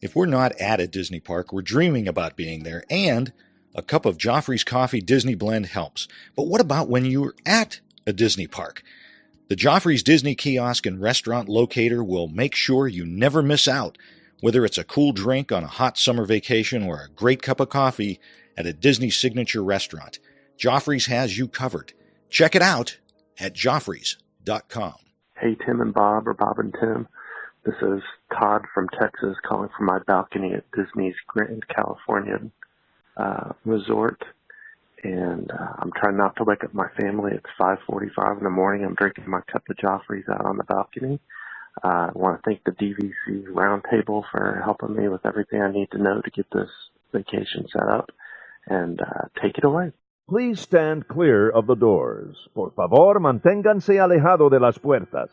If we're not at a Disney park, we're dreaming about being there, and a cup of Joffrey's Coffee Disney Blend helps. But what about when you're at a Disney park? The Joffrey's Disney Kiosk and Restaurant Locator will make sure you never miss out, whether it's a cool drink on a hot summer vacation or a great cup of coffee at a Disney signature restaurant. Joffrey's has you covered. Check it out at Joffreys.com. Hey, Tim and Bob, or Bob and Tim. This is Todd from Texas calling from my balcony at Disney's Grand Californian Resort. And I'm trying not to wake up my family. It's 5:45 in the morning. I'm drinking my cup of Joffrey's out on the balcony. I want to thank the DVC Roundtable for helping me with everything I need to know to get this vacation set up. And take it away. Please stand clear of the doors. Por favor, manténganse alejado de las puertas.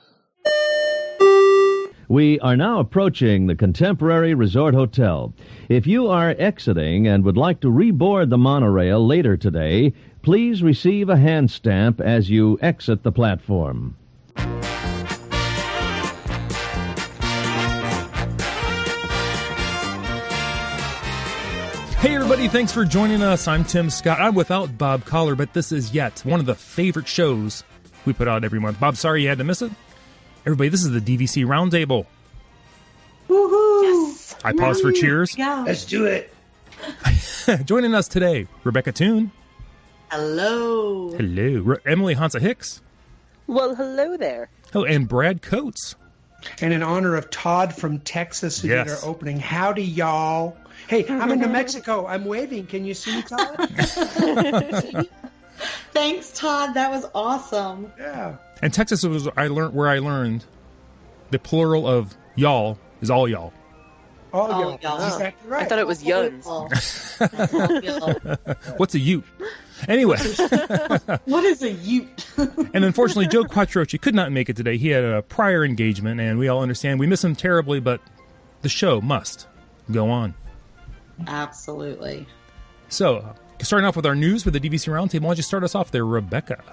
We are now approaching the Contemporary Resort Hotel. If you are exiting and would like to reboard the monorail later today, please receive a hand stamp as you exit the platform. Hey everybody, thanks for joining us. I'm Tim Scott. I'm without Bob Collar, but this is yet one of the favorite shows we put out every month. Bob, sorry you had to miss it. Everybody, this is the DVC Roundtable. Woohoo! Yes. I pause for cheers. Yeah. Let's do it. Joining us today, Rebecca Toon. Hello. Hello. Emily Hansa Hicks. Well, hello there. Oh, and Brad Coates. And in honor of Todd from Texas, who did our opening, howdy, y'all. Hey, I'm in New Mexico. I'm waving. Can you see me, Todd? Thanks, Todd. That was awesome. Yeah. And Texas was where I learned the plural of y'all is all y'all. All y'all. Exactly right. I thought it was yuns. What's a ute? Anyway. What is a ute? And unfortunately, Joe Quattrochi could not make it today. He had a prior engagement, and we all understand. We miss him terribly, but the show must go on. Absolutely. So, starting off with our news for the DVC Roundtable, why don't you start us off there, Rebecca?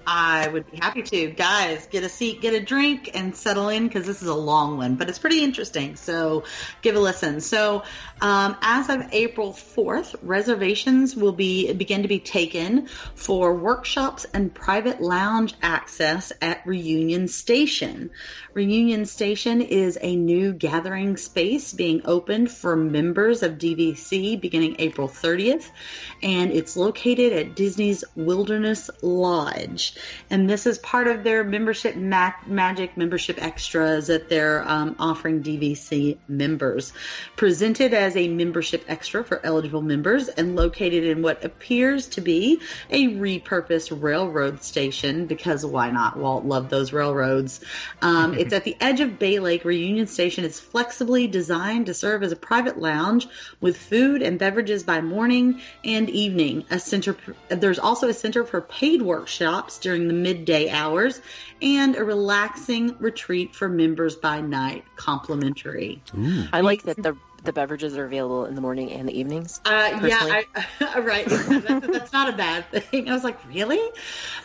I would be happy to. Guys, get a seat, get a drink, and settle in, because this is a long one, but it's pretty interesting, so give a listen. So, as of April 4th, reservations will begin to be taken for workshops and private lounge access at Reunion Station. Reunion Station is a new gathering space being opened for members of DVC beginning April 30th, and it's located at Disney's Wilderness Lodge. And this is part of their membership magic membership extras that they're offering DVC members. Presented as a membership extra for eligible members and located in what appears to be a repurposed railroad station, because why not? Walt loved those railroads. It's at the edge of Bay Lake. Reunion Station is flexibly designed to serve as a private lounge with food and beverages by morning and evening. There's also a center for paid workshops during the midday hours, and a relaxing retreat for members by night, complimentary. I like that the beverages are available in the morning and the evenings. Right. That's not a bad thing. I was like, really?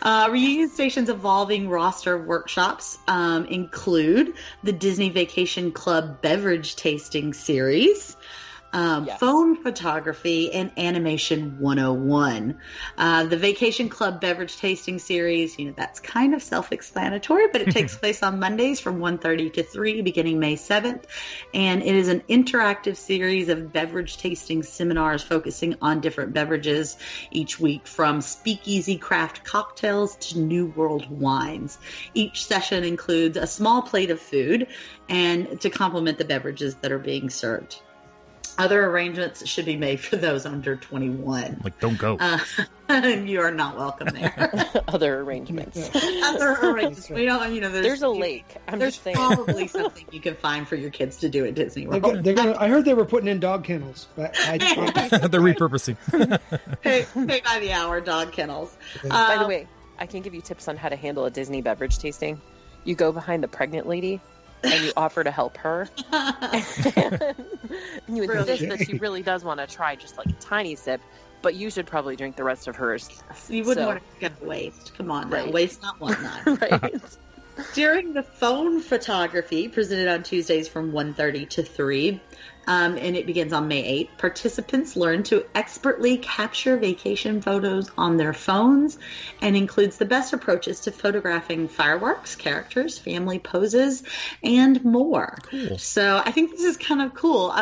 Reunion Station's evolving roster of workshops include the Disney Vacation Club Beverage Tasting Series, phone photography, and animation 101. The Vacation Club Beverage Tasting Series, that's kind of self-explanatory, but it takes place on Mondays from 1:30 to 3 beginning May 7th. And it is an interactive series of beverage tasting seminars focusing on different beverages each week, from speakeasy craft cocktails to New World wines. Each session includes a small plate of food and to complement the beverages that are being served. Other arrangements should be made for those under 21. Like, don't go. You are not welcome there. Other arrangements. Other arrangements. We don't, there's a lake. There's probably something you can find for your kids to do at Disney World. I heard they were putting in dog kennels. But they're repurposing. Pay by the hour dog kennels. By the way, I can give you tips on how to handle a Disney beverage tasting. You go behind the pregnant lady and you offer to help her. And you insist that she really does want to try just like a tiny sip, but you should probably drink the rest of hers. You wouldn't want to get waste. Come on, right. Waste not, want not. Right. During the phone photography presented on Tuesdays from 1:30 to 3, and it begins on May 8th, participants learn to expertly capture vacation photos on their phones and includes the best approaches to photographing fireworks, characters, family poses, and more. Cool. So I think this is kind of cool.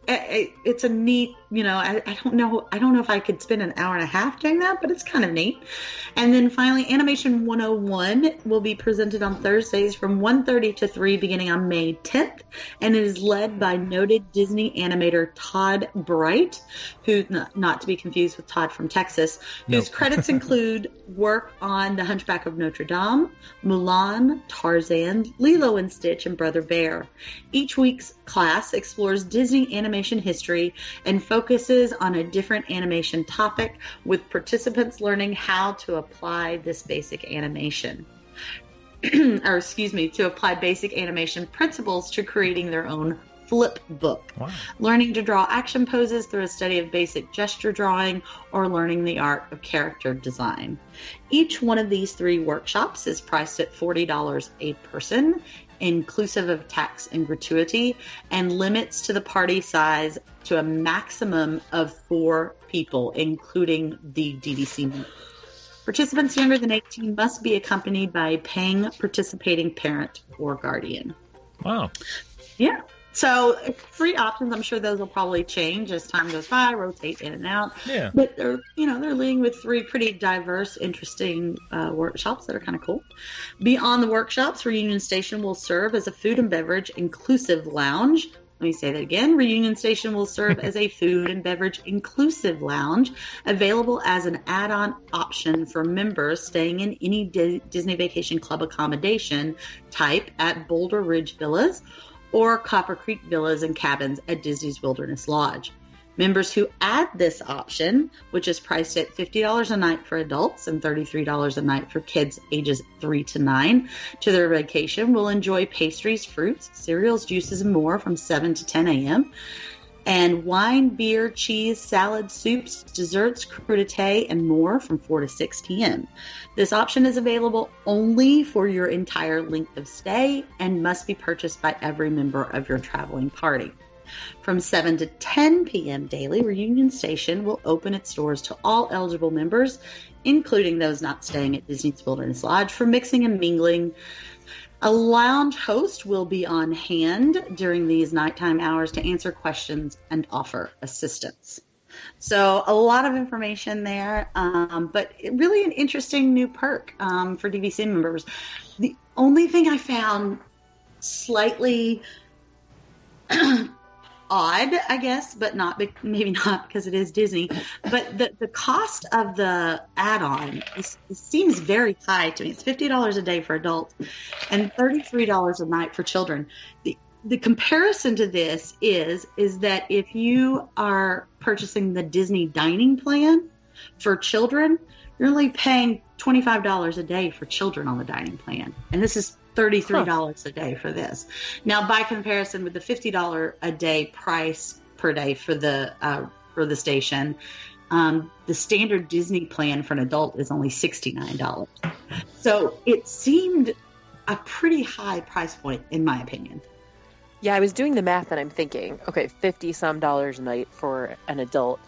It's a neat, I don't know if I could spend an hour and a half doing that, but it's kind of neat. And then finally, Animation 101 will be presented on Thursdays from 1:30 to 3 beginning on May 10th, and it is led by noted Disney animator Todd Bright, who, not to be confused with Todd from Texas, whose credits include work on The Hunchback of Notre Dame, Mulan, Tarzan, Lilo and Stitch, and Brother Bear. Each week's class explores Disney animation history and focuses on a different animation topic, with participants learning how to apply this basic animation. To apply basic animation principles to creating their own flip book. Wow. Learning to draw action poses through a study of basic gesture drawing, or learning the art of character design. Each one of these 3 workshops is priced at $40 a person, inclusive of tax and gratuity, and limits to the party size to a maximum of 4 people, including the DVC members. Participants younger than 18 must be accompanied by a paying participating parent or guardian. Wow. Yeah. So free options, I'm sure those will probably change as time goes by, rotate in and out. Yeah. But they're leading with 3 pretty diverse, interesting workshops that are kind of cool. Beyond the workshops, Reunion Station will serve as a food and beverage inclusive lounge. Let me say that again. Reunion Station will serve as a food and beverage inclusive lounge, available as an add-on option for members staying in any Disney Vacation Club accommodation type at Boulder Ridge Villas or Copper Creek Villas and Cabins at Disney's Wilderness Lodge. Members who add this option, which is priced at $50 a night for adults and $33 a night for kids ages 3 to 9, to their vacation, will enjoy pastries, fruits, cereals, juices, and more from 7 to 10 a.m., and wine, beer, cheese, salad, soups, desserts, crudité, and more from 4 to 6 p.m. This option is available only for your entire length of stay and must be purchased by every member of your traveling party. From 7 to 10 p.m. daily, Reunion Station will open its doors to all eligible members, including those not staying at Disney's Wilderness Lodge, for mixing and mingling. A lounge host will be on hand during these nighttime hours to answer questions and offer assistance. So a lot of information there, but really an interesting new perk for DVC members. The only thing I found slightly odd, I guess, but maybe not because it is Disney, but the cost of the add-on seems very high to me. It's $50 a day for adults and $33 a night for children. The comparison to this is that if you are purchasing the Disney dining plan for children, you're only paying $25 a day for children on the dining plan, and this is $33 a day for this. Now, by comparison with the $50 a day price per day for the station, the standard Disney plan for an adult is only $69. So it seemed a pretty high price point, in my opinion. Yeah, I was doing the math and I'm thinking, okay, $50-some a night for an adult.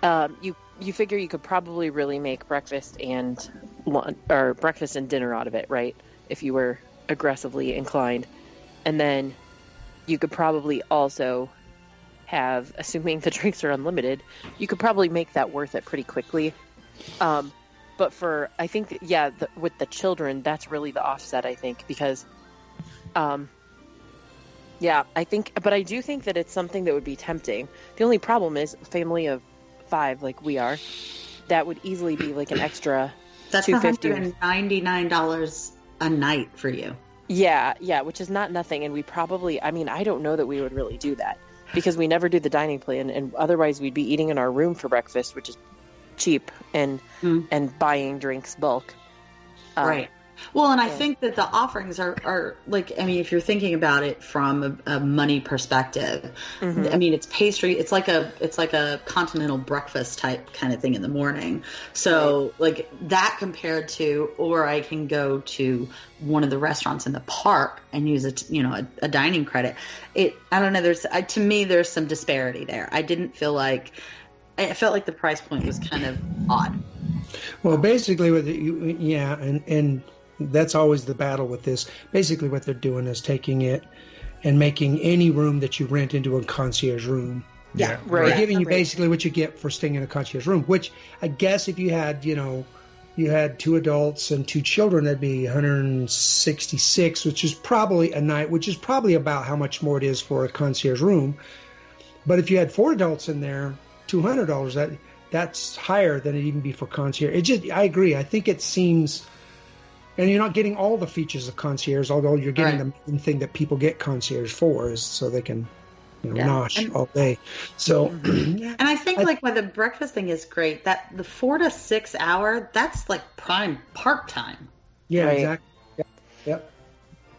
You figure you could probably really make breakfast and dinner out of it, right? If you were aggressively inclined. And then you could probably also have, assuming the drinks are unlimited, you could probably make that worth it pretty quickly. But for, I think, with the children, that's really the offset, I think, because, but I do think that it's something that would be tempting. The only problem is a family of 5, like we are, that would easily be like an extra That's $250. $199 a night for you. Yeah, which is not nothing. And we probably, I don't know that we would really do that because we never do the dining plan. And otherwise we'd be eating in our room for breakfast, which is cheap, and buying drinks bulk. Right. Well, and I think that the offerings are like, I mean, if you're thinking about it from a money perspective, I mean, it's pastry. It's like a continental breakfast type kind of thing in the morning. So like that compared to, or I can go to one of the restaurants in the park and use a dining credit. I don't know. To me, there's some disparity there. I felt like the price point was kind of odd. Well, basically, and that's always the battle with this. Basically, what they're doing is taking it and making any room that you rent into a concierge room. Yeah, right. They're giving you basically what you get for staying in a concierge room, which I guess if you had, you had 2 adults and 2 children, that'd be $166, which is probably a night, which is probably about how much more it is for a concierge room. But if you had 4 adults in there, $200, that's higher than it'd even be for concierge. I agree. I think it seems, and you're not getting all the features of concierge, although you're getting the main thing that people get concierge for is so they can, nosh all day. So, and I think like why the breakfast thing is great. That the 4 to 6 hour, that's like prime park time. Yeah, exactly. Yep.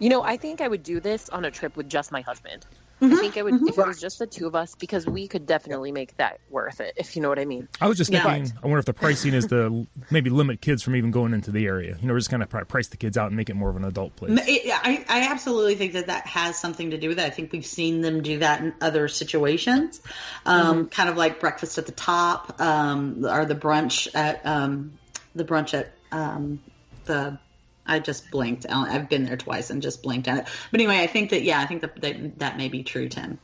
I think I would do this on a trip with just my husband. I think I would, if it was just the 2 of us, because we could definitely make that worth it, if you know what I mean. I was just thinking, I wonder if the pricing is to maybe limit kids from even going into the area. We're just kind of price the kids out and make it more of an adult place. I absolutely think that has something to do with it. I think we've seen them do that in other situations, kind of like breakfast at the top, or the brunch at the. I just blinked. I've been there twice and just blinked at it. But anyway, I think that may be true, Tim.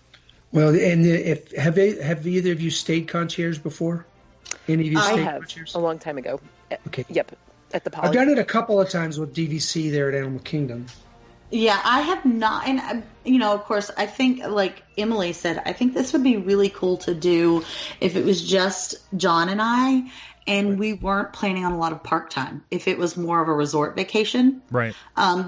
Well, and have either of you stayed concierge before? Any of you stayed concierge? A long time ago. Okay. Yep. At the Poly. I've done it a couple of times with DVC there at Animal Kingdom. Yeah, I have not. And, of course, I think, like Emily said, I think this would be really cool to do if it was just John and I. And we weren't planning on a lot of park time. If it was more of a resort vacation, right?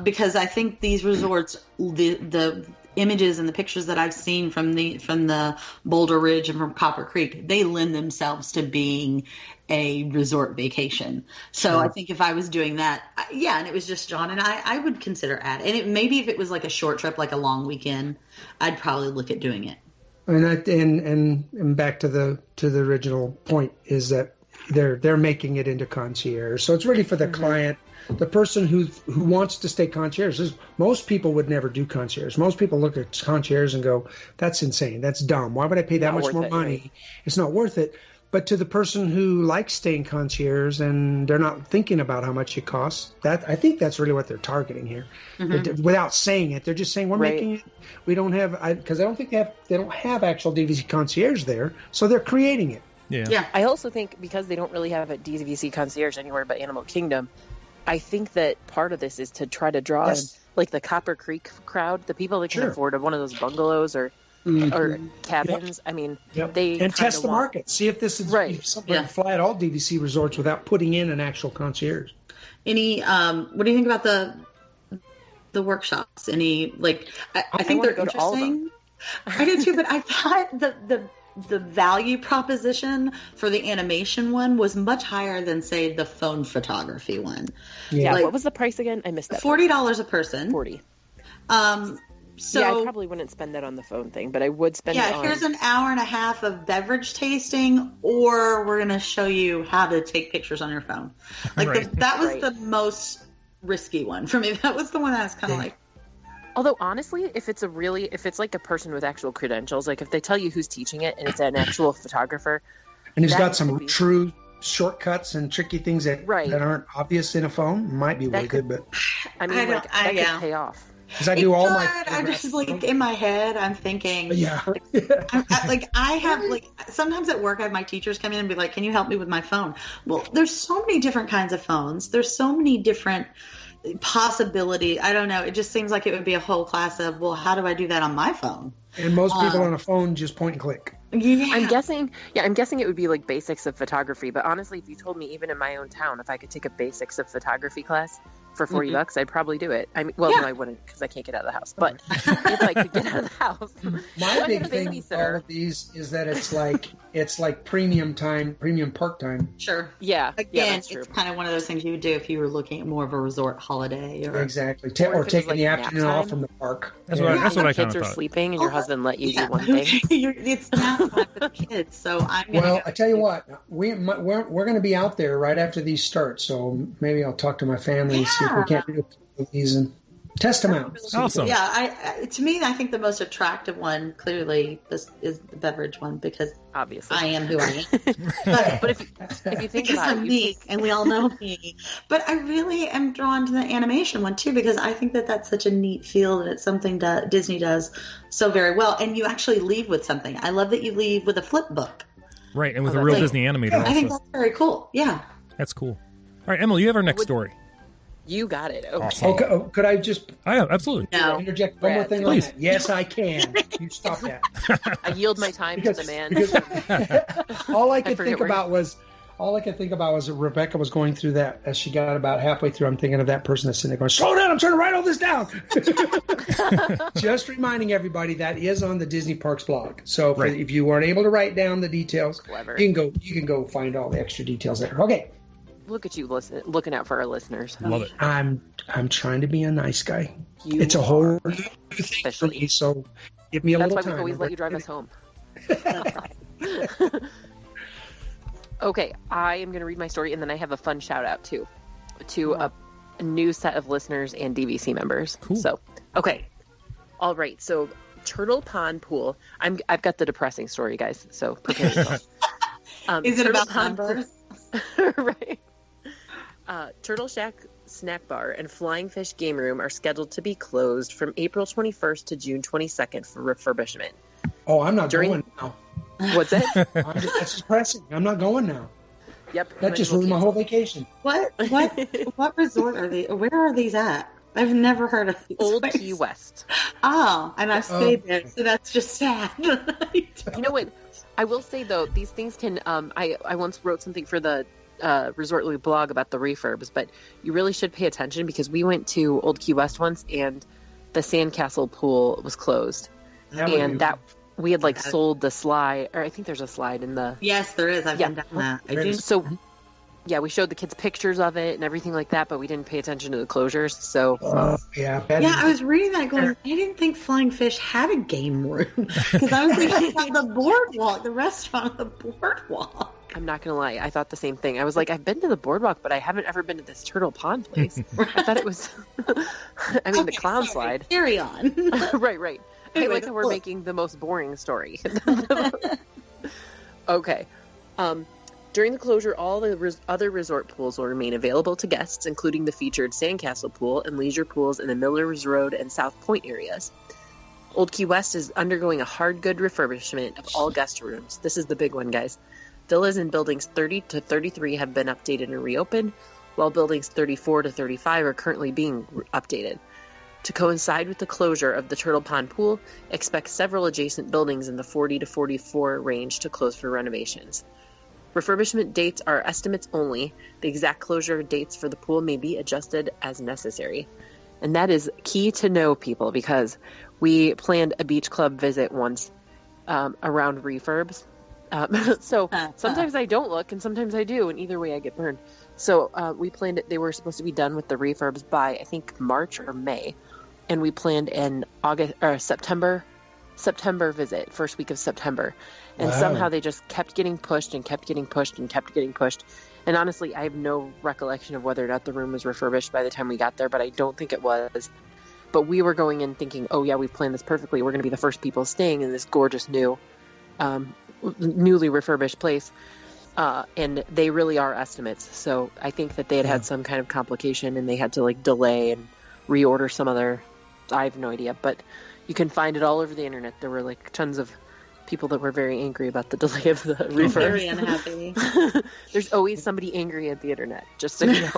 Because I think these resorts, the images and the pictures that I've seen from the Boulder Ridge and from Copper Creek, they lend themselves to being a resort vacation. So I think if I was doing that, and it was just John and I would consider adding. And maybe if it was like a short trip, like a long weekend, I'd probably look at doing it. And back to the original point is that they're making it into concierge, so it's really for the client, the person who wants to stay concierge. Most people would never do concierge. Most people look at concierge and go, "That's insane. That's dumb. Why would I pay that much more money? Right? It's not worth it." But to the person who likes staying concierge and they're not thinking about how much it costs, I think that's really what they're targeting here. Without saying it, they're just saying we're making it. We don't have, because I don't think they don't have actual DVC concierge there, so they're creating it. Yeah. I also think because they don't really have a DVC concierge anywhere but Animal Kingdom, I think that part of this is to try to draw in, like the Copper Creek crowd, the people that can afford one of those bungalows or cabins. I mean, they and test the market, see if this is something to fly at all DVC resorts without putting in an actual concierge. What do you think about the workshops? Any I think they're interesting. I do too, but I thought the value proposition for the animation one was much higher than, say, the phone photography one. Yeah, what was the price again? I missed that. $40 a person. 40. So I probably wouldn't spend that on the phone thing, but I would spend it on... here's an hour and a half of beverage tasting, or we're going to show you how to take pictures on your phone. That was the most risky one for me. That was the one I was kind of like... Although honestly, if it's like a person with actual credentials, like if they tell you who's teaching it and it's an actual photographer, and he's got some true shortcuts and tricky things that aren't obvious in a phone, might be really good. But I mean, that could pay off. Because I do all my. I just in my head, I'm thinking. Yeah. I have sometimes at work, I have my teachers come in and be like, "Can you help me with my phone?" Well, there's so many different kinds of phones. There's so many different possibility. I don't know. It just seems like it would be a whole class of, well, how do I do that on my phone? And most people on a phone just point and click. Yeah. I'm guessing it would be like basics of photography. But honestly, if you told me even in my own town, if I could take a basics of photography class, for $40, I'd probably do it. I mean, well, no, I wouldn't because I can't get out of the house. But if I could get out of the house, my big thing with all of these is that it's like premium park time. Sure. Yeah. Again, that's true. it's kind of one of those things you would do if you were looking at more of a resort holiday. Exactly. Or taking the afternoon off from the park. That's what I kind of thought. Kids are sleeping and your husband let you do one thing. It's nap time for the kids, so I'm gonna Well, I tell you what, we're going to be out there right after these start, so maybe I'll talk to my family and see if we can't do these and test them out. Awesome. Yeah, to me, I think the most attractive one clearly is the beverage one because obviously I am who I am. But if you think because about I'm me, and we all know me. But I really am drawn to the animation one too because I think that that's such a neat field and it's something that Disney does so very well. And you actually leave with something. I love that you leave with a flip book. Right, and with a real Disney animator also. I think that's very cool. Yeah. That's cool. All right, Emily, you have our next story. You got it. Okay. Awesome. Okay, could I just absolutely. No. interject one more thing Please. on that? Yes, I can. You stop that. I yield my time to the man. all I could think about was Rebecca was going through that as she got about halfway through. I'm thinking of that person that's sitting there going, slow down, I'm trying to write all this down. Just reminding everybody that is on the Disney Parks blog. So if you weren't able to write down the details, you can go find all the extra details there. Okay. Look at you looking out for our listeners. Love it. I'm trying to be a nice guy. It's a whole new thing for me, so give me a little time. That's why we always let you drive us home. Okay, I am going to read my story, and then I have a fun shout-out, too, to a new set of listeners and DVC members. Cool. So, okay. All right, so Turtle Pond Pool. I've got the depressing story, guys, so prepare yourself. Is it about numbers? Right. Turtle Shack Snack Bar and Flying Fish Game Room are scheduled to be closed from April 21st to June 22nd for refurbishment. Oh, I'm not going now. What's that? That's depressing. I'm not going now. Yep. That just ruined my whole vacation. What resort are they? Where are these at? I've never heard of these. Old Key West. Oh, and I've stayed there, so that's just sad. You know what? I will say, though, these things can... I once wrote something for the Resort Loop blog about the refurbs, but you really should pay attention because we went to Old Key West once, and the Sandcastle pool was closed. We had sold the slide, or I think there's a slide in the... Yes, there is. I've been down that. So, yeah, we showed the kids pictures of it and everything like that, but we didn't pay attention to the closures, so... I was reading that going, I didn't think Flying Fish had a game room, because I was thinking about the boardwalk, the restaurant on the boardwalk. I'm not going to lie, I thought the same thing. I was like, I've been to the boardwalk, but I haven't ever been to this Turtle Pond place. I thought it was... the clown slide. Carry on. Right. I like how we're making the most boring story. Okay. During the closure, all the other resort pools will remain available to guests, including the featured Sandcastle Pool and leisure pools in the Millers Road and South Point areas. Old Key West is undergoing a hard good refurbishment of all guest rooms. This is the big one, guys. Villas in buildings 30 to 33 have been updated and reopened, while buildings 34 to 35 are currently being updated. To coincide with the closure of the Turtle Pond Pool, expect several adjacent buildings in the 40 to 44 range to close for renovations. Refurbishment dates are estimates only. The exact closure dates for the pool may be adjusted as necessary. And that is key to know, people, because we planned a beach club visit once around refurbs. So sometimes I don't look and sometimes I do, and either way I get burned. So we planned it. They were supposed to be done with the refurbs by, I think, March or May. And we planned an September visit, first week of September. And somehow they just kept getting pushed and kept getting pushed and kept getting pushed. And honestly, I have no recollection of whether or not the room was refurbished by the time we got there, but I don't think it was. But we were going in thinking, oh yeah, we've planned this perfectly. We're going to be the first people staying in this gorgeous new, newly refurbished place. And they really are estimates. So I think that they had some kind of complication and they had to delay and reorder some other, I have no idea, but you can find it all over the internet. There were tons of people that were very angry about the delay of the refurb. Very unhappy. There's always somebody angry at the internet, just so you know.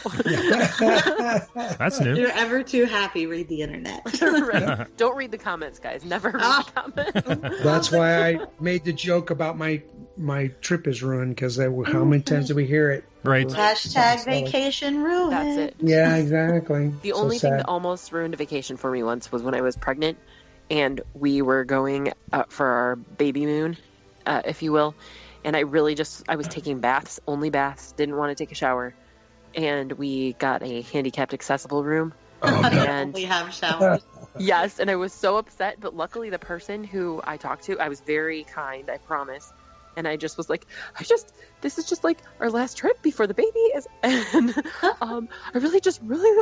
That's new. If you're ever too happy, read the internet. Right. Don't read the comments, guys. Never read the comments. That's why I made the joke about my my trip is ruined because how many times did we hear it? Right. Hashtag vacation ruined. That's it. Yeah, exactly. The only thing that almost ruined a vacation for me once was when I was pregnant, and we were going for our baby moon, if you will. And I was taking baths, only baths, didn't want to take a shower. And we got a handicapped accessible room. And we have showers. Yes, and I was so upset, but luckily the person who I talked to, I was very kind, I promise. And I just was like, this is just like our last trip before the baby is, and I really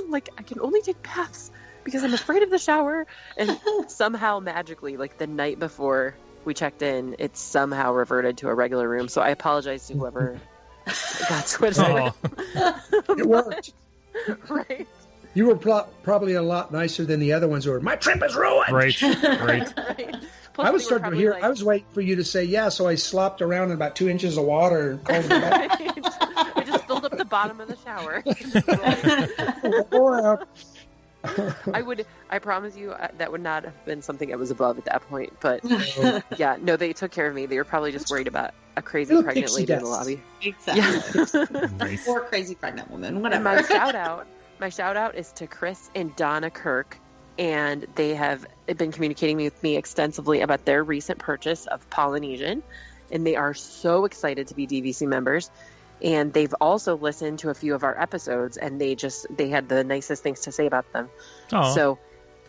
like, I can only take baths because I'm afraid of the shower. And somehow magically, like the night before we checked in, it somehow reverted to a regular room. So I apologize to whoever got switched. It worked. Right. You were probably a lot nicer than the other ones who were, my trip is ruined. Right. Right. Plus, I was starting to hear, like, I was waiting for you to say, yeah, so I slopped around in about 2 inches of water and cold I just filled up the bottom of the shower. I promise you that would not have been something I was above at that point. But yeah, no, they took care of me. They were probably just worried about a crazy pregnant lady in the lobby. Exactly. Yeah. Nice. Or crazy pregnant woman, whatever. And my shout out is to Chris and Donna Kirk. And they have been communicating with me extensively about their recent purchase of Polynesian. And they are so excited to be DVC members. And they've also listened to a few of our episodes, and they had the nicest things to say about them. Aww. So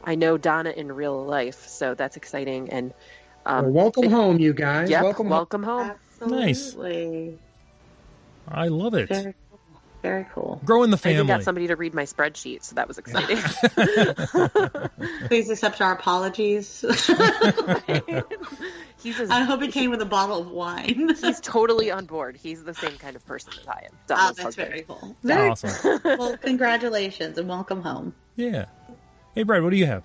I know Donna in real life, so that's exciting. And well, welcome home, you guys. Yep, welcome home. Absolutely. Nice. I love it. Very cool. Growing the I family. even got somebody to read my spreadsheet, so that was exciting. Please accept our apologies. I hope it came with a bottle of wine. He's totally on board. He's the same kind of person as I am. That's very cool. Very awesome. Well, congratulations and welcome home. Yeah. Hey, Brad, what do you have?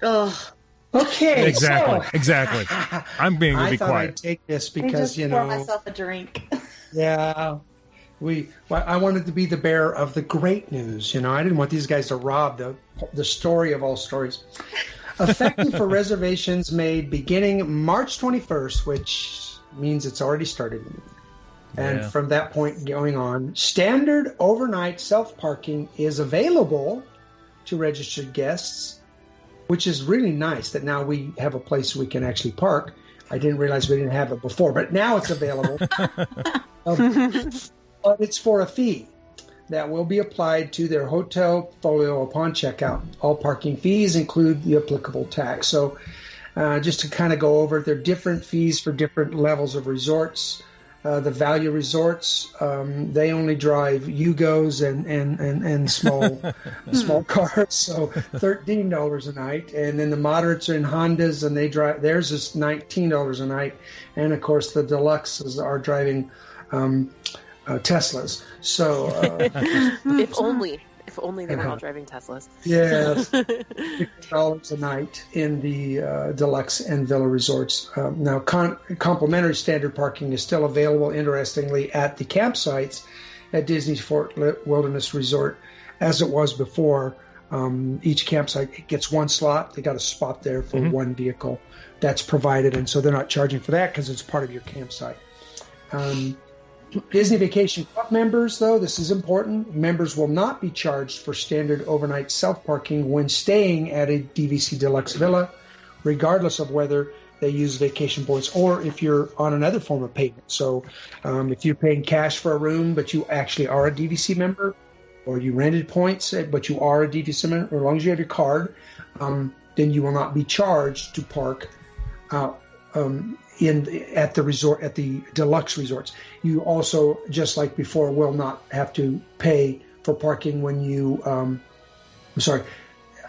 Oh. Okay. Exactly. I'm being really I thought quiet. I'd take this I because, just pour myself a drink. Yeah. I wanted to be the bearer of the great news. I didn't want these guys to rob the story of all stories. Effective for reservations made beginning March 21st, which means it's already started. And from that point going on, standard overnight self-parking is available to registered guests, which is really nice that now we have a place we can actually park. I didn't realize we didn't have it before, but now it's available. But it's for a fee that will be applied to their hotel portfolio upon checkout. All parking fees include the applicable tax. So just to kind of go over, there are different fees for different levels of resorts. The value resorts, they only drive Yugos and small cars, so $13 a night. And then the moderates are in Hondas, and theirs is $19 a night. And of course, the deluxes are driving Teslas. So if only they were all driving Teslas. Yes, $6 a night in the deluxe and villa resorts. Now, complimentary standard parking is still available, interestingly, at the campsites at Disney's Fort Wilderness Resort, as it was before. Each campsite gets one slot. They got a spot there for one vehicle that's provided, and so they're not charging for that because it's part of your campsite. Disney Vacation Club members, though, this is important. Members will not be charged for standard overnight self-parking when staying at a DVC Deluxe Villa, regardless of whether they use vacation points or if you're on another form of payment. So if you're paying cash for a room, but you actually are a DVC member, or you rented points, but you are a DVC member, as long as you have your card, then you will not be charged to park at the resort, at the deluxe resorts. You also, just like before, will not have to pay for parking when you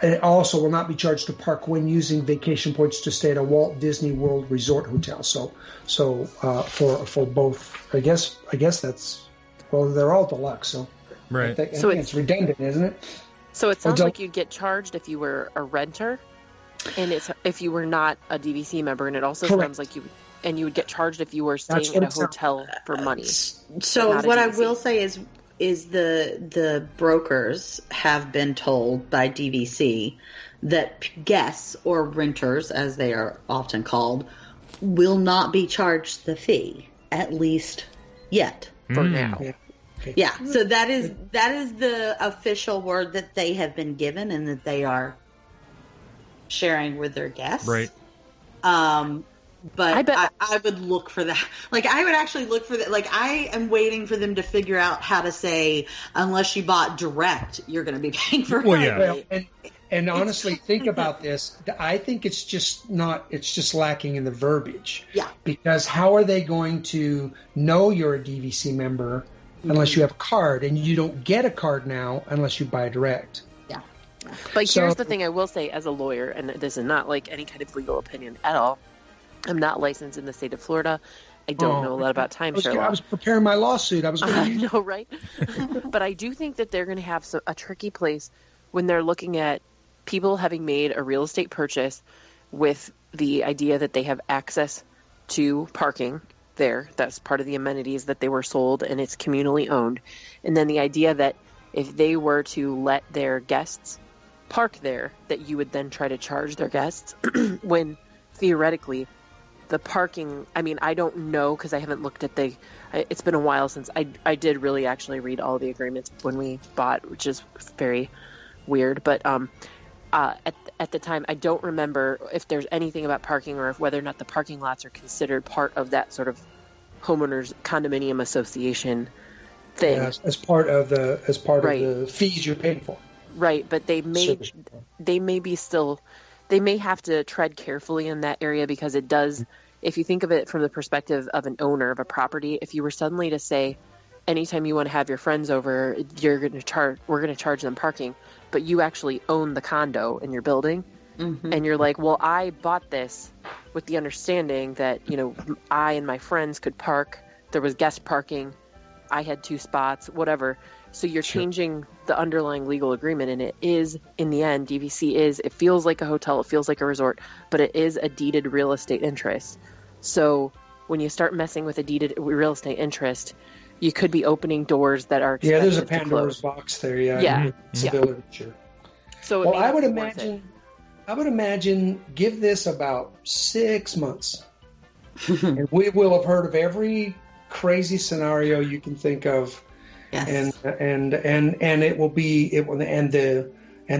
it also will not be charged to park when using vacation points to stay at a Walt Disney World Resort hotel. So for both, I guess that's, well, they're all deluxe. So right. I think it's redundant, isn't it? So it sounds like you'd get charged if you were a renter, and it's if you were not a DVC member, and it also Correct. sounds like you would get charged if you were staying in a hotel for money. So what I will say is the brokers have been told by DVC that guests, or renters as they are often called, will not be charged the fee. at least yet. For now. Yeah. Okay. Yeah, so that is the official word that they have been given and that they are sharing with their guests. Right. But I bet- I would look for that. Like, I would actually look for that. Like, I am waiting for them to figure out how to say, unless you bought direct, you're going to be paying for Well, it. yeah. Well, and honestly, think about this. I think it's just lacking in the verbiage. Yeah. Because how are they going to know you're a DVC member unless you have a card, and you don't get a card now unless you buy direct? Yeah. But So- here's the thing I will say as a lawyer, and this is not like any kind of legal opinion at all. I'm not licensed in the state of Florida. I don't know a lot about timeshare law. I was preparing my lawsuit. I was going I know, right? But I do think that they're going to have a tricky place when they're looking at people having made a real estate purchase with the idea that they have access to parking there. That's part of the amenities that they were sold, and it's communally owned. And then the idea that if they were to let their guests park there, that you would then try to charge their guests when theoretically the parking, I mean, I don't know because I haven't looked at it's been a while since I did really actually read all the agreements when we bought, which is very weird. But at the time, I don't remember if there's anything about parking or if whether or not the parking lots are considered part of that sort of homeowners condominium association thing. Yeah, as part of the Right. of the fees you're paying for. Right, but they may have to tread carefully in that area because it does, if you think of it from the perspective of an owner of a property, if you were suddenly to say, anytime you want to have your friends over, we're going to charge them parking, but you actually own the condo in your building, and you're like, well, I bought this with the understanding that, I and my friends could park, there was guest parking, I had 2 spots, whatever. So you're changing the underlying legal agreement, and it is, in the end, DVC it feels like a hotel, it feels like a resort, but it is a deeded real estate interest. So when you start messing with a deeded real estate interest, you could be opening doors that are Yeah, there's a expected to Pandora's close. box there. Yeah. Yeah. Civility, sure. So it Well, may I not would be worth it. imagine give this about 6 months, and we will have heard of every crazy scenario you can think of. Yes. And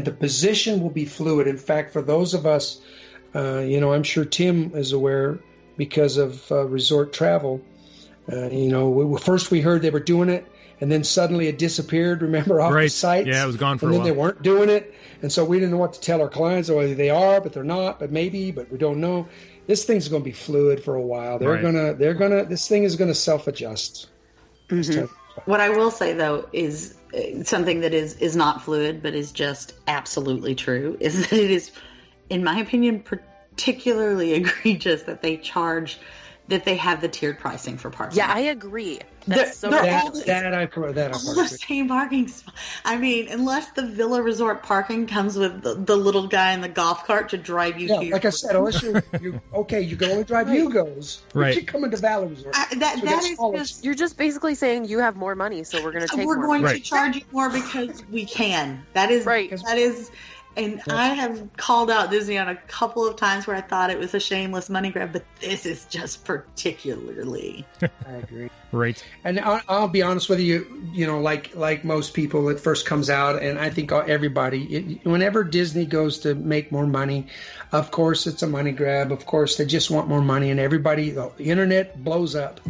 the position will be fluid. In fact, for those of us, I'm sure Tim is aware because of resort travel. First we heard they were doing it, and then suddenly it disappeared. Remember, off the sites. Yeah, it was gone for and a then while. they weren't doing it, and so we didn't know what to tell our clients. Whether they are, but they're not, but maybe, but we don't know. This thing's going to be fluid for a while. This thing is going to self-adjust. What I will say, though, is something that is not fluid, but is just absolutely true, is that it is, in my opinion, particularly egregious that they have the tiered pricing for parking. Yeah, I agree. That's so they're ridiculous. all the same parking spot. I mean, unless the Villa Resort parking comes with the little guy in the golf cart to drive you to your... like I said, unless you can only drive Hugos. Right. You're coming to Valley Resort. That is just... You're just basically saying you have more money, so we're going to take more. We're going Right. to charge you more because we can. That is Right. That is... And I have called out Disney on a couple of times where I thought it was a shameless money grab, but this is just particularly. I agree. Right. And I'll be honest with you, like most people, it first comes out, and I think everybody, whenever Disney goes to make more money, of course it's a money grab. Of course they just want more money, and the internet blows up.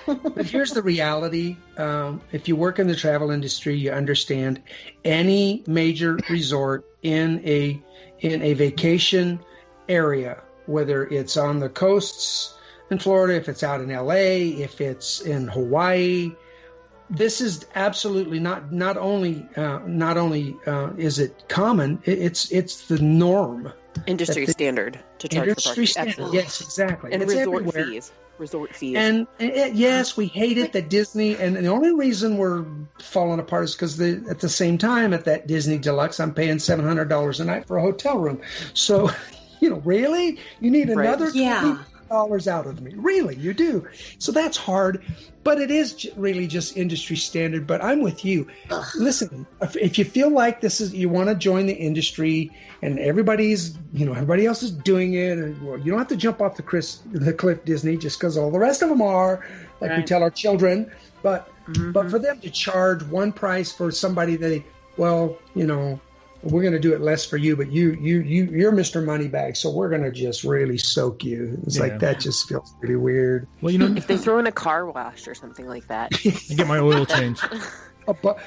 But here's the reality. If you work in the travel industry, you understand any major resort in a vacation area, whether it's on the coasts in Florida, if it's out in LA, if it's in Hawaii, this is absolutely not only is it common, it's the norm. Industry standard to charge for Industry parking. standard. Absolutely. Yes, exactly. And it's resort everywhere. fees. Resort fees. And yes, we hate it that Disney, and the only reason we're falling apart is because at the same time at that Disney Deluxe, I'm paying $700 a night for a hotel room. So, really, you need another Yeah. $5 out of me. Really, you do. So that's hard, but it is really just industry standard. But I'm with you. Listen, if you feel like you want to join the industry and everybody else is doing it, and well, you don't have to jump off the cliff, Disney, just because all the rest of them are, like we tell our children. But for them to charge one price for somebody we're going to do it less for you, but you're Mr. Moneybag, so we're going to just really soak you. It's like that just feels pretty weird. Well, if they throw in a car wash or something like that, I get my oil changed. Not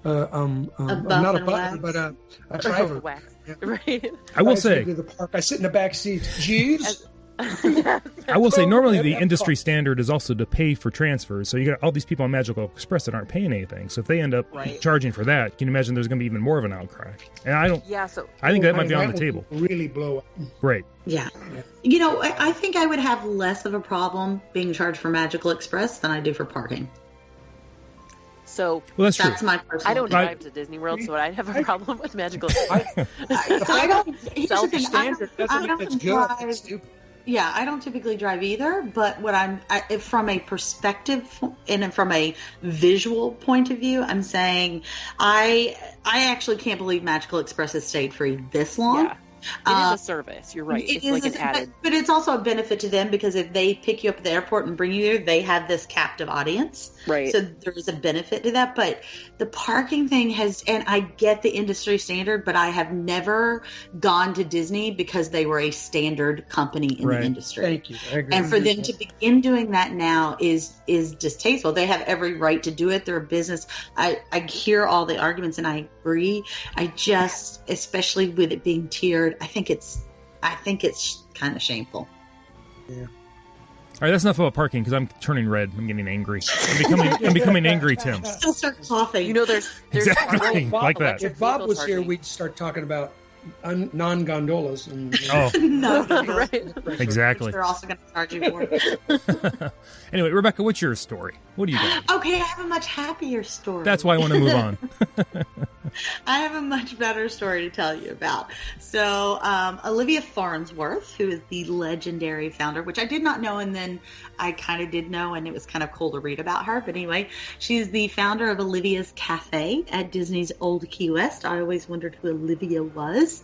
a butler, but a driver. Wax. Right. I will say, to the park. I sit in the back seat. Jeez. I will say, normally the industry standard is also to pay for transfers. So you got all these people on Magical Express that aren't paying anything. So if they end up charging for that, can you imagine there's going to be even more of an outcry? And I think that might be on the table. Really blow up. Right. Yeah. I think I would have less of a problem being charged for Magical Express than I do for parking. So that's true. My personal I don't drive to Disney World, so I'd have a problem with Magical Express. I don't drive. Yeah, I don't typically drive either, but from a perspective and from a visual point of view, I'm saying I actually can't believe Magical Express has stayed free this long. Yeah. It is a service. You're right. It's like an added. But it's also a benefit to them because if they pick you up at the airport and bring you there, they have this captive audience. Right. So there is a benefit to that. But the parking thing and I get the industry standard, but I have never gone to Disney because they were a standard company in the industry. Thank you. I agree. And for them to begin doing that now is distasteful. They have every right to do it. They're a business. I hear all the arguments and I agree. I just, especially with it being tiered, I think it's kind of shameful. Yeah. All right, that's enough about parking because I'm turning red. I'm getting angry. I'm becoming angry, Tim. I'll start coughing. There's exactly like that. If Bob was here, we'd start talking about non-gondolas. And, no, right. Exactly. They're also going to charge you for it. Anyway, Rebecca, what's your story? What do you got? Okay, I have a much happier story. That's why I want to move on. I have a much better story to tell you about. So, Olivia Farnsworth, who is the legendary founder, which I did not know, and then I kind of did know, and it was kind of cool to read about her. But anyway, she's the founder of Olivia's Cafe at Disney's Old Key West. I always wondered who Olivia was.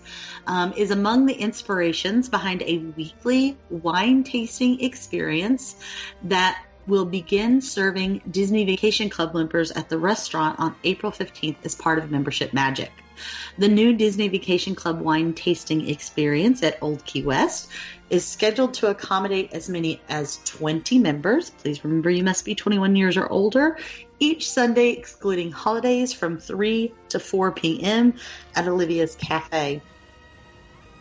Is among the inspirations behind a weekly wine tasting experience that will begin serving Disney Vacation Club members at the restaurant on April 15th as part of Membership Magic. The new Disney Vacation Club wine tasting experience at Old Key West is scheduled to accommodate as many as 20 members. Please remember you must be 21 years or older. Each Sunday, excluding holidays, from 3 to 4 p.m. at Olivia's Cafe.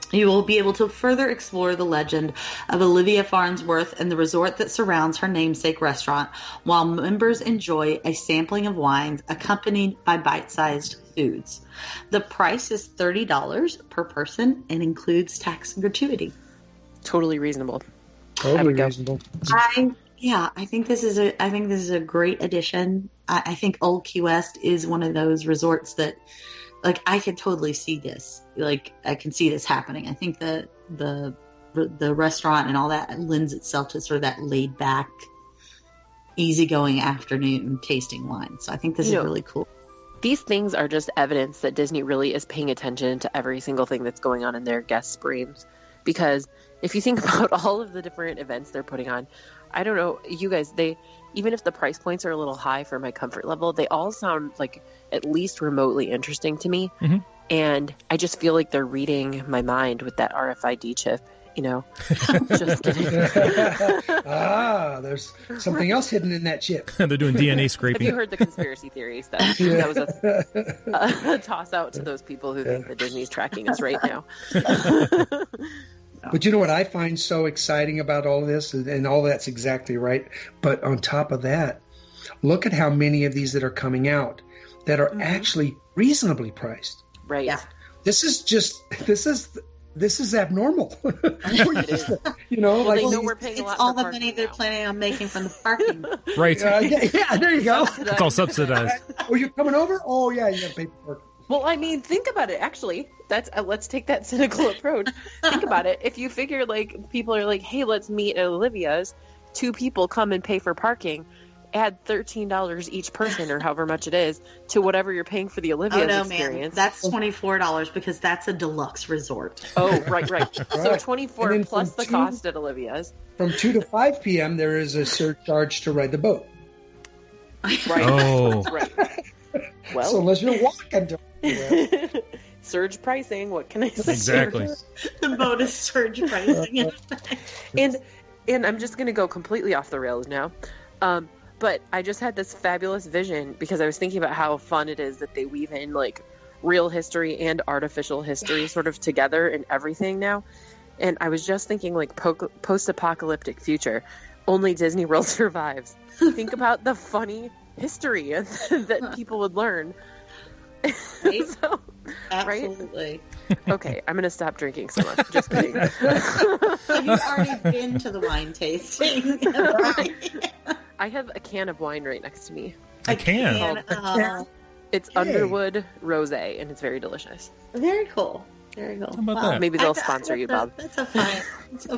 You will be able to further explore the legend of Olivia Farnsworth and the resort that surrounds her namesake restaurant, while members enjoy a sampling of wines accompanied by bite-sized foods. The price is $30 per person and includes tax and gratuity. Totally reasonable. Totally reasonable. I think this is a great addition. I think Old Key West is one of those resorts that, like, I could totally see this. Like, I can see this happening. I think the restaurant and all that lends itself to sort of that laid back, easygoing afternoon tasting wine. So I think this is really cool. These things are just evidence that Disney really is paying attention to every single thing that's going on in their guest streams. Because if you think about all of the different events they're putting on, I don't know, you guys, even if the price points are a little high for my comfort level, they all sound like at least remotely interesting to me. Mm-hmm. And I just feel like they're reading my mind with that RFID chip, Just kidding. There's something else hidden in that chip. They're doing DNA scraping. Have you heard the conspiracy theories? That was a toss out to those people who think that Disney's tracking us right now. But you know what I find so exciting about all of this, and all that's exactly right. But on top of that, look at how many of these that are coming out that are actually reasonably priced. Right. Yeah. This is abnormal. It is. Well, they know we're paying a lot it's all for the money they're planning on making from the parking. Right. Yeah, there you go. It's all subsidized. Oh, you're coming over? Oh, yeah, you got to pay for parking. Well, I mean, think about it. Actually, that's let's take that cynical approach. Think about it. If you figure like people are like, "Hey, let's meet at Olivia's," 2 people come and pay for parking. Add $13 each person, or however much it is, to whatever you're paying for the Olivia's experience. Man, that's $24 because that's a deluxe resort. Oh, right. So 24 plus the cost at Olivia's. From 2 to 5 p.m., there is a surcharge to ride the boat. Right. Oh, right. Well, so unless you're walking to surge pricing. What can I say? exactly. The boat is surge pricing. And I'm just going to go completely off the rails now. But I just had this fabulous vision because I was thinking about how fun it is that they weave in like real history and artificial history sort of together in everything now. And I was just thinking like post-apocalyptic future, only Disney World survives. Think about the funny history that people would learn. Right? So, Absolutely. Right? Okay, I'm going to stop drinking so much. Just kidding. So you've already been to the wine tasting. Right? I have a can of wine right next to me. I can. It's Underwood Rosé, and it's very delicious. Very cool. Very cool. How about that? Maybe they'll sponsor you, Bob. That's a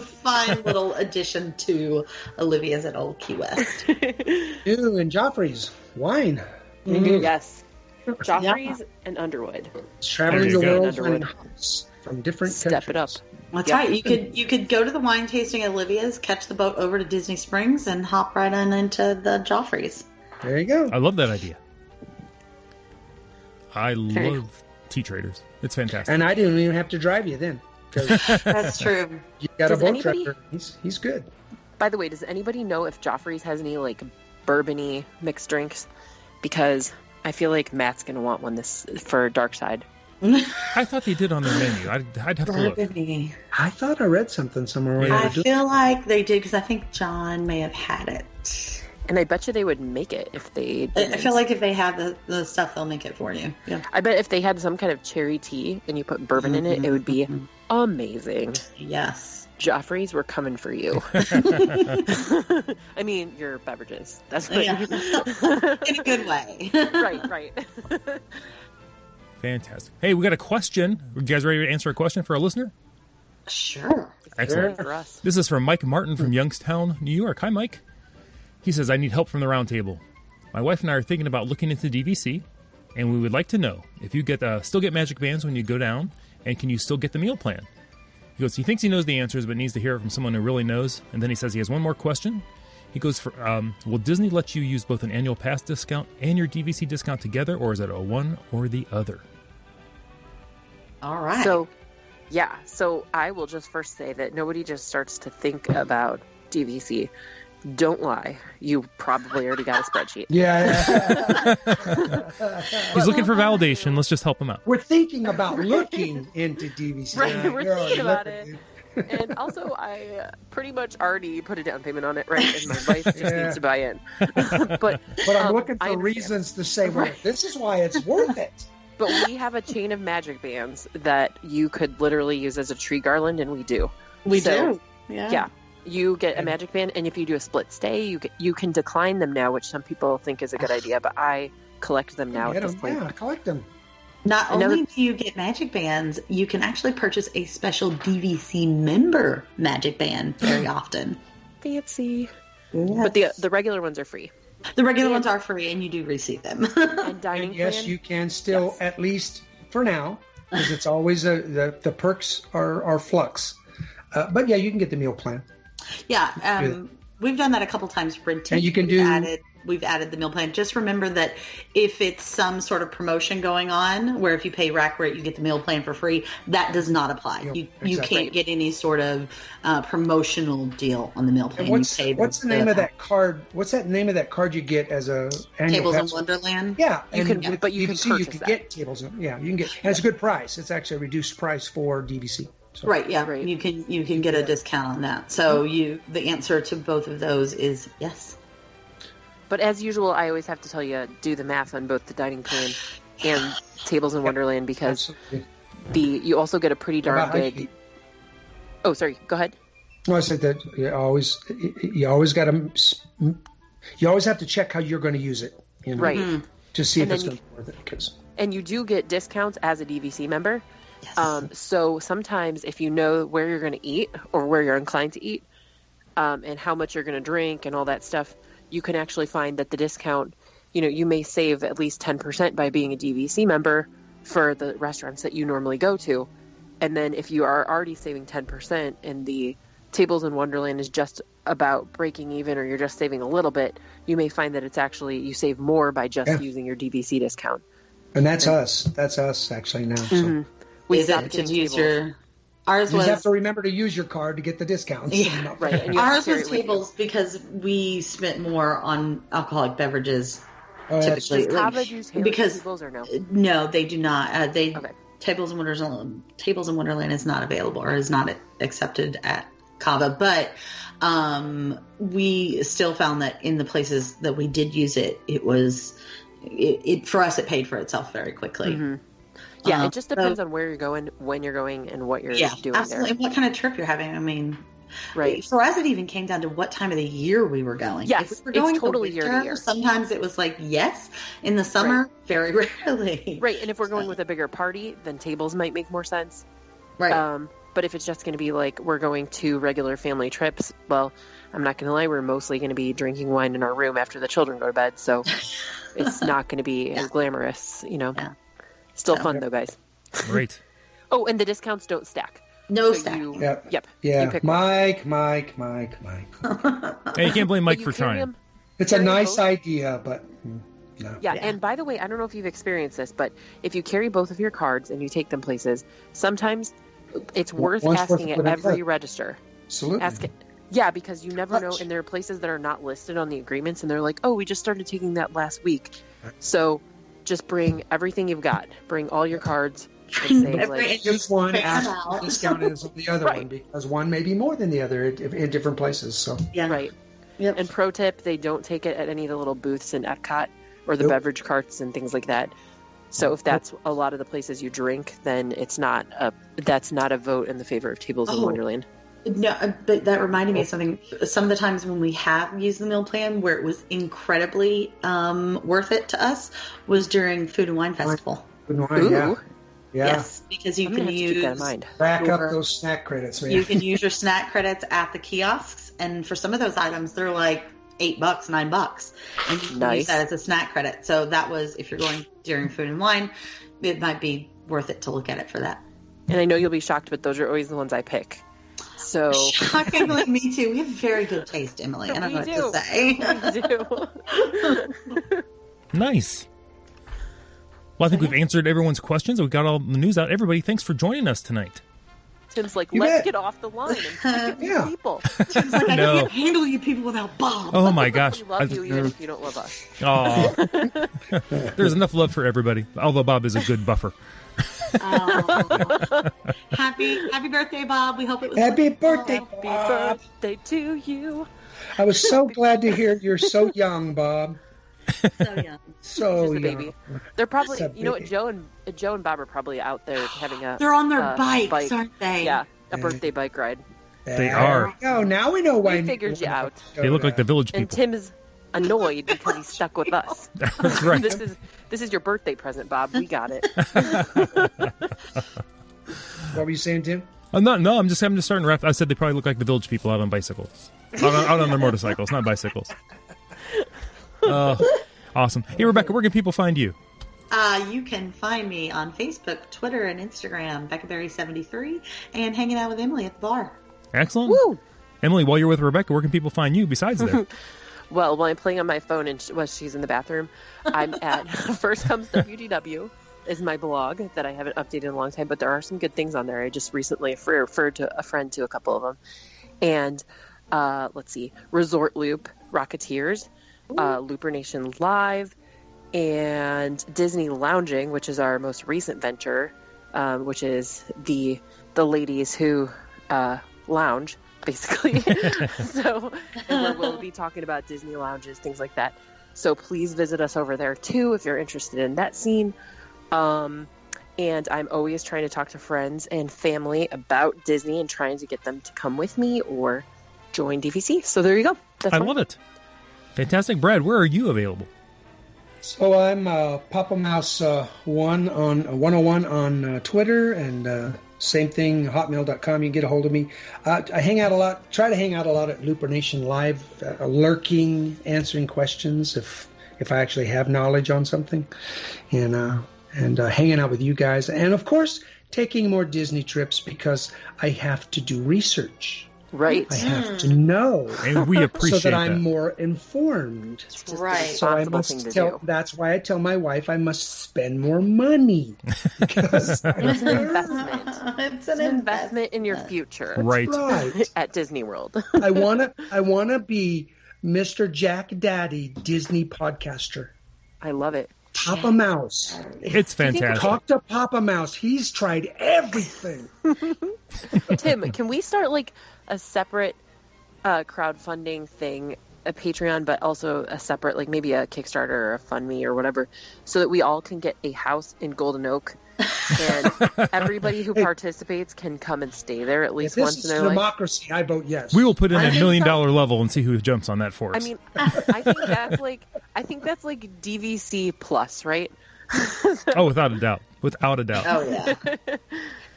fine little addition to Olivia's at Old Key West. Ooh, and Joffrey's wine. Mm-hmm. Yes. Joffrey's and Underwood. Traveling the world from different Step countries. it up. That's right. You could go to the wine tasting at Olivia's, catch the boat over to Disney Springs, and hop right on into the Joffrey's. There you go. I love that idea. I love tea traders. It's fantastic. And I didn't even have to drive you then. That's true. You got a boat driver. He's good. By the way, does anybody know if Joffrey's has any like bourbon-y mixed drinks? Because I feel like Matt's going to want one this for Dark Side. I thought they did on their menu. I'd have to look. I thought I read something somewhere. Yeah. I feel like they did because I think John may have had it. And I bet you they would make it if they didn't. I feel like if they have the stuff, they'll make it for you. Yeah. I bet if they had some kind of cherry tea and you put bourbon in it, it would be amazing. Yes. Joffrey's, we're coming for you. I mean, your beverages. That's what In a good way. Right. Fantastic. Hey, we got a question. You guys ready to answer a question for a listener? Sure. Excellent. For us. This is from Mike Martin from Youngstown, New York. Hi, Mike. He says, I need help from the roundtable. My wife and I are thinking about looking into DVC, and we would like to know if you still get Magic Bands when you go down, and can you still get the meal plan? He goes, he thinks he knows the answers, but needs to hear it from someone who really knows. And then he says he has one more question. He goes, will Disney let you use both an annual pass discount and your DVC discount together, or is it a one or the other? All right. So I will just first say that nobody just starts to think about DVC. Don't lie. You probably already got a spreadsheet. Yeah. He's looking for validation. Let's just help him out. We're thinking about looking into DVC. Right, we're thinking about it. And also, I pretty much already put a down payment on it, right? And my wife just needs to buy in. But I'm looking for reasons to say, well, this is why it's worth it. But we have a chain of Magic Bands that you could literally use as a tree garland, and we do. We do. Yeah. You get a Magic Band, and if you do a split stay, you can decline them now, which some people think is a good idea, but I collect them now at this point. Yeah, collect them. Not only do you get Magic Bands, you can actually purchase a special DVC member Magic Band very often. Fancy. Yes. But the regular ones are free. The regular ones are free, and you do receive them. And dining yes, plan? you can still, at least for now, because it's always the perks are flux. But yeah, you can get the meal plan. Yeah, we've done that a couple times for Red Tea. And you can We've added the meal plan. Just remember that if it's some sort of promotion going on, where if you pay rack rate, you get the meal plan for free, that does not apply. You can't get any sort of promotional deal on the meal plan. What's the name of that card? What's that name of that card you get as a annual Tables pass? in Wonderland? Yeah, you can purchase you can that. get tables. Yeah, you can get, and it's a good price. It's actually a reduced price for DVC. So. Right, yeah. Right. You can get a discount on that. So the answer to both of those is yes. But as usual, I always have to tell you, do the math on both the dining plan and Tables in Wonderland, because you also get a pretty darn good. Oh, sorry. Go ahead. No, I said that you always have to check how you're going to use it, right? To see if it's going to be worth it. And you do get discounts as a DVC member. Yes. So sometimes if you know where you're going to eat or where you're inclined to eat, and how much you're going to drink and all that stuff, you can actually find that the discount, you may save at least 10% by being a DVC member for the restaurants that you normally go to. And then if you are already saving 10% and the Tables in Wonderland is just about breaking even, or you're just saving a little bit, you may find that it's actually, you save more by just using your DVC discount. And that's us. That's us actually now. So. Mm-hmm. We stopped to use your... Ours you was... have to remember to use your card to get the discounts. Yeah, right. And ours was Tables because we spent more on alcoholic beverages. Typically, because Tables or no? No, they do not. Tables in Wonderland is not available or is not accepted at Cava, but we still found that in the places that we did use it, it for us, it paid for itself very quickly. Mm-hmm. Yeah, it just depends on where you're going, when you're going, and what you're doing absolutely. there. And what kind of trip you're having. I mean, right. For us, it even came down to what time of the year we were going. Yes, if we were going it's totally year to year. Sometimes it was like, yes. In the summer, very rarely. Right, and if we're going with a bigger party, then Tables might make more sense. Right. But if it's just going to be like we're going to regular family trips, well, I'm not going to lie, we're mostly going to be drinking wine in our room after the children go to bed, so it's not going to be as glamorous, Yeah. Still fun, though, guys. Great. Oh, and the discounts don't stack. No stack. Yep. Yeah. Mike. Hey, you can't blame Mike for trying. It's a nice idea, but no. Yeah, and by the way, I don't know if you've experienced this, but if you carry both of your cards and you take them places, sometimes it's worth asking at every register. Absolutely. Yeah, because you never know, and there are places that are not listed on the agreements, and they're like, oh, we just started taking that last week. So just bring everything you've got. Bring all your cards. And say, use one, ask the discount is on the other one, because one may be more than the other in different places. So right. Yep. And pro tip, they don't take it at any of the little booths in Epcot or the beverage carts and things like that. So if that's a lot of the places you drink, then that's not a vote in the favor of Tables in Wonderland. No, but that reminded me of something. Some of the times when we have used the meal plan where it was incredibly worth it to us was during Food and Wine Festival. Food and Wine, yeah. Yes, because you can keep that in mind. Rack up those snack credits, man. You can use your snack credits at the kiosks, and for some of those items, they're like $8, $9, and you can use that as a snack credit. So that was, if you're going during Food and Wine, it might be worth it to look at it for that. And I know you'll be shocked, but those are always the ones I pick. So shockingly, me too. We have very good taste, Emily. I don't know what to say. We do. Nice. Well, I think we've answered everyone's questions. We got all the news out. Everybody, thanks for joining us tonight. Tim's like, let's get off the line and pick up people. Tim's like, I can't handle you people without Bob. Oh my gosh. We love you even if you don't love us. Oh. There's enough love for everybody. Although Bob is a good buffer. Happy birthday, Bob. We hope it was Happy birthday, Bob. Happy birthday to you. I was so glad to hear you're so young, Bob. So young. So just a young. Baby. They're probably, you know what, Joe and Bob are probably out there having a. They're on their bikes, aren't they? Yeah, a birthday bike ride. They are. Oh, now we know why. We figured you out. They look like the Village People. And Tim is annoyed because he's stuck with us. That's right. This is your birthday present, Bob. We got it. What were you saying, Tim? I'm just starting to wrap. I said they probably look like the Village People out on bicycles, out on their motorcycles, not bicycles. Awesome. Hey, Rebecca, where can people find you? You can find me on Facebook, Twitter, and Instagram, BeccaBerry73, and hanging out with Emily at the bar. Excellent. Woo! Emily, while you're with Rebecca, where can people find you besides there? Well, while I'm playing on my phone and she's in the bathroom, I'm at First Comes WDW is my blog that I haven't updated in a long time, but there are some good things on there. I just recently referred to a friend to a couple of them. And let's see, Resort Loop, Rocketeers, Looper Nation Live, and Disney Lounging, which is our most recent venture, which is the ladies who lounge, basically. So, and where we'll be talking about Disney lounges, things like that. So please visit us over there too if you're interested in that scene. And I'm always trying to talk to friends and family about Disney and trying to get them to come with me or join DVC. So there you go. I love it. Fantastic. Brad, where are you available? So I'm Papa Mouse 101 on Twitter, and same thing, hotmail.com. You can get a hold of me. I try to hang out a lot at Looper Nation Live, lurking, answering questions if I actually have knowledge on something, and hanging out with you guys. And, of course, taking more Disney trips because I have to do research. Right. I have to know. And we appreciate so that I'm more informed. Right. So I must tell. That's why I tell my wife I must spend more money. Because it's an investment. It's an investment in your future. Right. At Disney World. I wanna be Mr. Jack Daddy Disney podcaster. I love it. Papa Mouse. It's fantastic. Talk to Papa Mouse. He's tried everything. Tim, can we start like a separate crowdfunding thing, a Patreon, but also a separate, like maybe a Kickstarter or a FundMe or whatever, so that we all can get a house in Golden Oak, and everybody who participates can come and stay there at least once in their life. Democracy, I vote yes. We will put in $1 million level and see who jumps on that for us. I mean, I think that's like DVC plus, right? Oh, without a doubt. Without a doubt. Oh, yeah.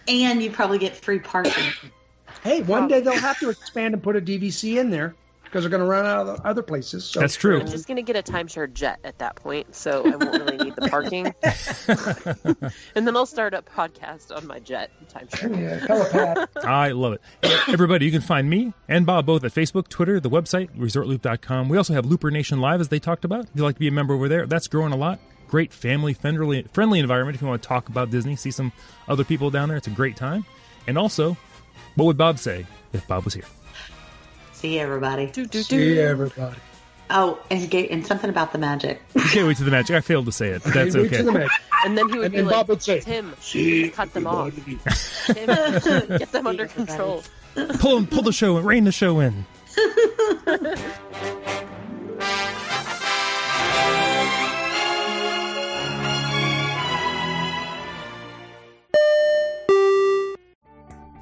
And you probably get free parking. Hey, one day they'll have to expand and put a DVC in there because they're going to run out of other places. So. That's true. I'm just going to get a timeshare jet at that point, so I won't really need the parking. And then I'll start a podcast on my jet timeshare. Yeah, telepath. I love it. Hey, everybody, you can find me and Bob both at Facebook, Twitter, the website, ResortLoop.com. We also have Looper Nation Live, as they talked about. If you'd like to be a member over there, that's growing a lot. Great family-friendly environment if you want to talk about Disney, see some other people down there. It's a great time. And also, what would Bob say if Bob was here? See you, everybody. See you, everybody. Oh, and something about the magic. You can't wait to the magic. I failed to say it, but that's okay. And then he would be like, Bob would say, Tim, cut them off. Tim, get them under control. Pull the show and rein the show in.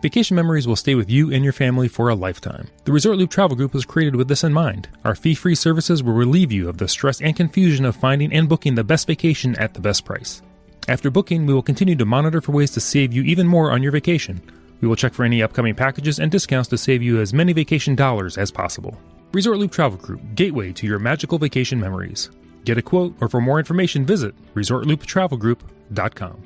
Vacation memories will stay with you and your family for a lifetime. The Resort Loop Travel Group was created with this in mind. Our fee-free services will relieve you of the stress and confusion of finding and booking the best vacation at the best price. After booking, we will continue to monitor for ways to save you even more on your vacation. We will check for any upcoming packages and discounts to save you as many vacation dollars as possible. Resort Loop Travel Group, gateway to your magical vacation memories. Get a quote, or for more information, visit ResortLoopTravelGroup.com.